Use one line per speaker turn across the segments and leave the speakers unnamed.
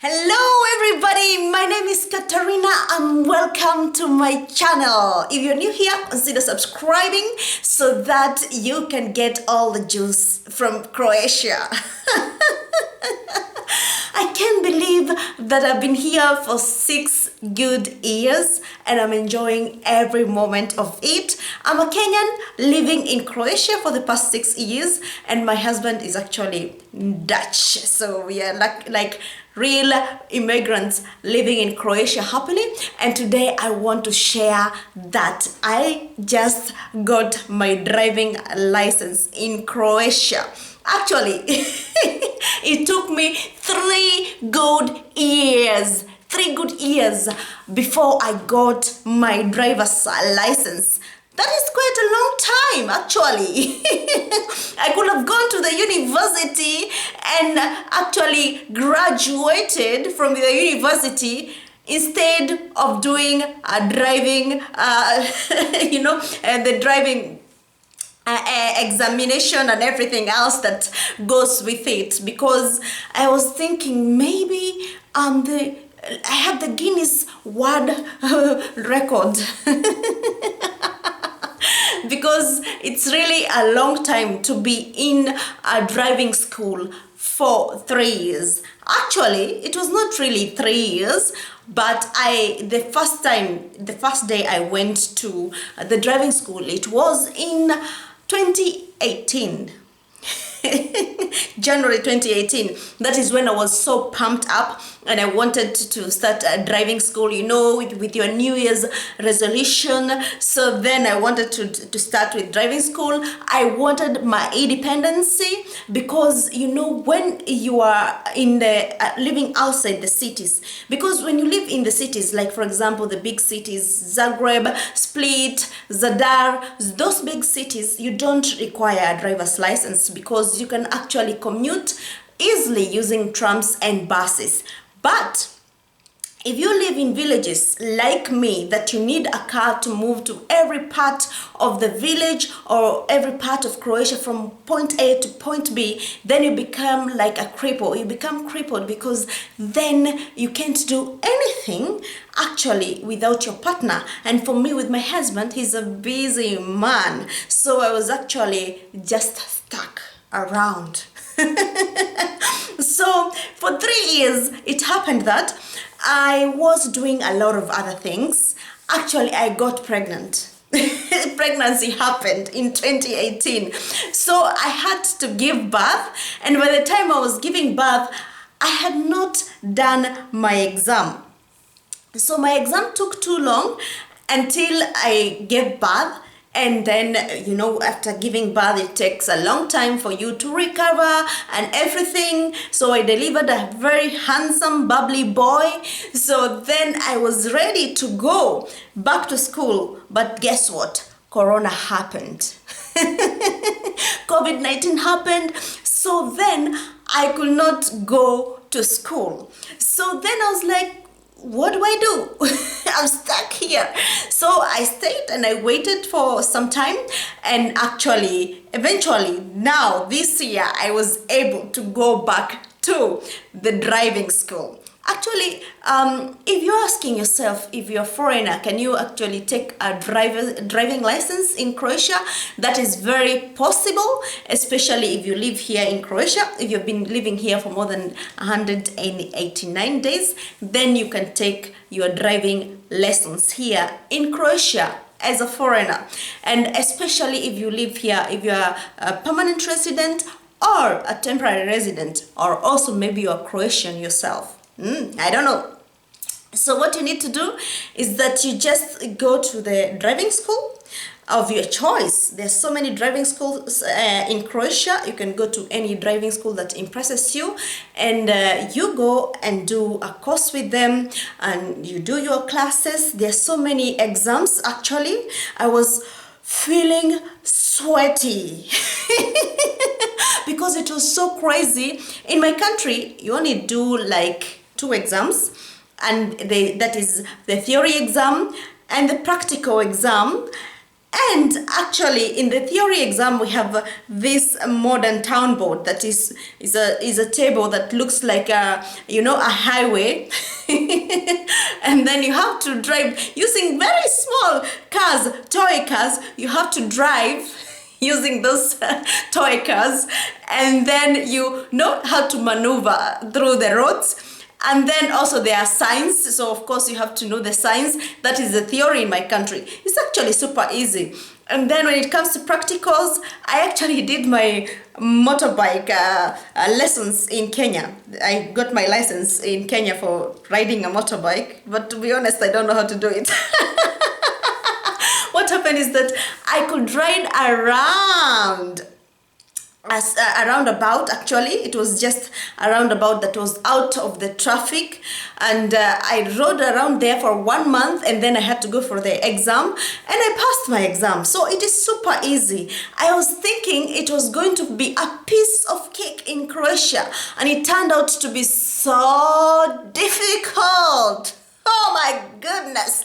Hello everybody, my name is Katarina and welcome to my channel. If you're new here, consider subscribing so that you can get all the juice from Croatia. I can't believe that I've been here for 6 good years and I'm enjoying every moment of it. I'm a Kenyan living in Croatia for the past 6 years and my husband is actually Dutch. So we are like real immigrants living in Croatia happily, and today I want to share that I just got my driving license in Croatia. Actually, it took me 3 good years. 3 good years before I got my driver's license. That is quite a long time, actually. I could have gone to the university and actually graduated from the university instead of doing a driving, the driving examination and everything else that goes with it. Because I was thinking maybe I have the Guinness World Record. Because it's really a long time to be in a driving school for 3 years. Actually, it was not really 3 years, but the first day I went to the driving school, it was in 2018. January 2018. That is when I was so pumped up and I wanted to start driving school, with your New Year's resolution. So then I wanted to start with driving school. I wanted my independence because, when you are in the living outside the cities, because when you live in the cities, like for example, the big cities, Zagreb, Split, Zadar, those big cities, you don't require a driver's license because you can actually commute easily using trams and buses. But if you live in villages like me, that you need a car to move to every part of the village or every part of Croatia from point A to point B, then you become like a cripple. You become crippled because then you can't do anything actually without your partner. And for me, with my husband, he's a busy man. So I was actually just stuck around. So for 3 years, it happened that I was doing a lot of other things. Actually, I got pregnant. Pregnancy happened in 2018. So I had to give birth. And by the time I was giving birth, I had not done my exam. So my exam took too long until I gave birth. And then, after giving birth, it takes a long time for you to recover and everything. So I delivered a very handsome, bubbly boy. So then I was ready to go back to school. But guess what? Corona happened. COVID-19 happened. So then I could not go to school. So then I was like, what do I do? I'm stuck here. So I stayed and I waited for some time, and actually eventually now this year I was able to go back to the driving school. Actually, if you're asking yourself, if you're a foreigner, can you actually take a driving license in Croatia? That is very possible, especially if you live here in Croatia. If you've been living here for more than 189 days, then you can take your driving lessons here in Croatia as a foreigner. And especially if you live here, if you're a permanent resident or a temporary resident, or also maybe you're Croatian yourself. I don't know. So what you need to do is that you just go to the driving school of your choice. There's so many driving schools in Croatia. You can go to any driving school that impresses you, and you go and do a course with them and you do your classes. There's so many exams. Actually, I was feeling sweaty because it was so crazy. In my country, you only do like 2 exams, and that is the theory exam and the practical exam. And actually, in the theory exam, we have this modern town board that is a table that looks like a highway, and then you have to drive using very small cars, toy cars. You have to drive using those toy cars, and then you know how to maneuver through the roads. And then also there are signs, so of course you have to know the signs. That is the theory in my country. It's actually super easy. And then when it comes to practicals, I actually did my motorbike lessons in Kenya. I got my license in Kenya for riding a motorbike, but to be honest, I don't know how to do it. What happened is that I could ride around as a roundabout. Actually, it was just a roundabout that was out of the traffic, and I rode around there for 1 month, and then I had to go for the exam, and I passed my exam. So it is super easy. I was thinking it was going to be a piece of cake in Croatia, and it turned out to be so difficult. Oh my goodness.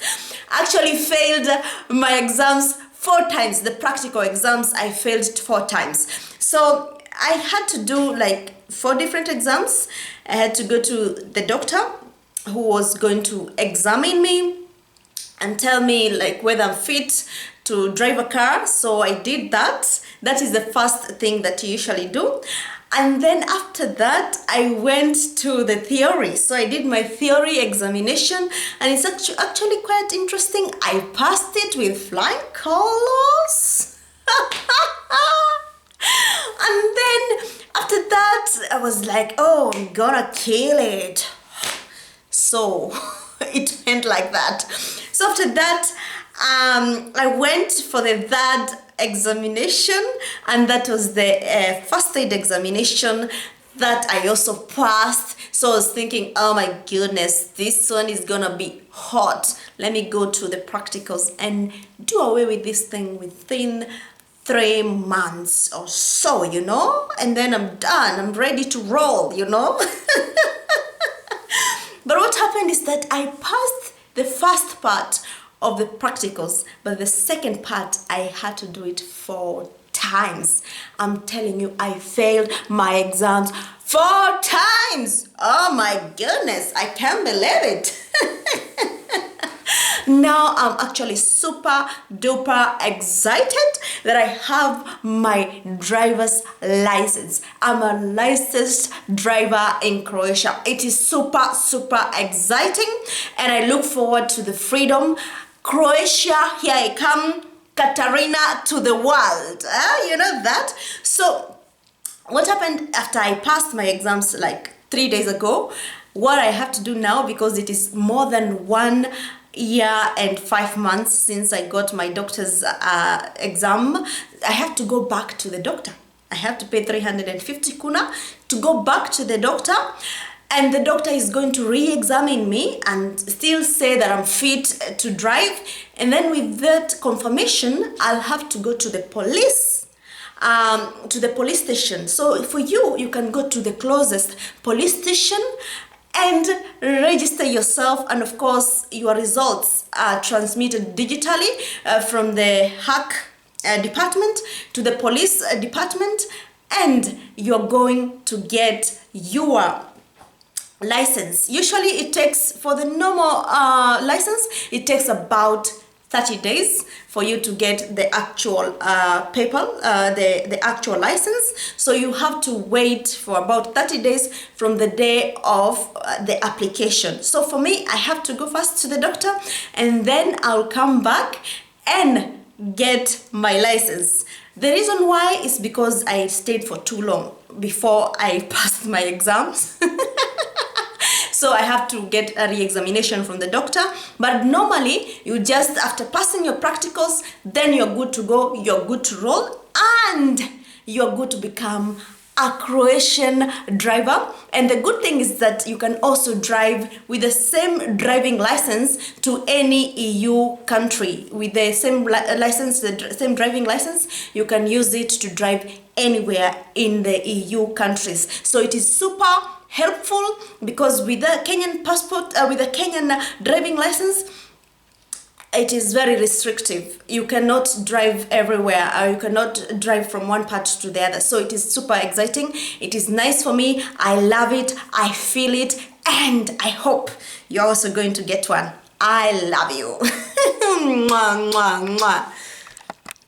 I actually failed my exams 4 times. The practical exams I failed 4 times. So I had to do like 4 different exams. I had to go to the doctor who was going to examine me and tell me like whether I'm fit to drive a car. So I did that. That is the first thing that you usually do. And then after that, I went to the theory. So I did my theory examination, and it's actually quite interesting. I passed it with flying colors. And then after that, I was like, oh, I'm gonna kill it. So it went like that. So after that, I went for the third examination, and that was the first aid examination that I also passed. So I was thinking, oh my goodness, this one is gonna be hot. Let me go to the practicals and do away with this thing within 3 months or so, and then I'm done. I'm ready to roll, But what happened is that I passed the first part of the practicals, but the second part I had to do it 4 times. I'm telling you, I failed my exams 4 times. Oh my goodness, I can't believe it. Now I'm actually super duper excited that I have my driver's license. I'm a licensed driver in Croatia. It is super exciting, and I look forward to the freedom. Croatia, here I come, Katarina to the world. You know that? So what happened after I passed my exams like 3 days ago? What I have to do now, because it is more than 1 year and 5 months since I got my doctor's exam, I have to go back to the doctor. I have to pay 350 kuna to go back to the doctor, and the doctor is going to re-examine me and still say that I'm fit to drive. And then with that confirmation, I'll have to go to the police station. So for you can go to the closest police station and register yourself, and of course your results are transmitted digitally from the hack department to the police department, and you're going to get your license. Usually it takes, for the normal license, it takes about 30 days for you to get the actual paper, the actual license. So you have to wait for about 30 days from the day of the application. So for me, I have to go first to the doctor, and then I'll come back and get my license. The reason why is because I stayed for too long before I passed my exams. So I have to get a re-examination from the doctor. But normally, you just, after passing your practicals, then you're good to go, you're good to roll, and you're good to become a Croatian driver. And the good thing is that you can also drive with the same driving license to any EU country. With the same license, the same driving license, you can use it to drive anywhere in the EU countries. So it is super helpful, because with the Kenyan passport, with the Kenyan driving license, it is very restrictive. You cannot drive everywhere, or you cannot drive from one part to the other. So it is super exciting. It is nice for me. I love it. I feel it. And I hope you're also going to get one. I love you. Mwah, mwah, mwah.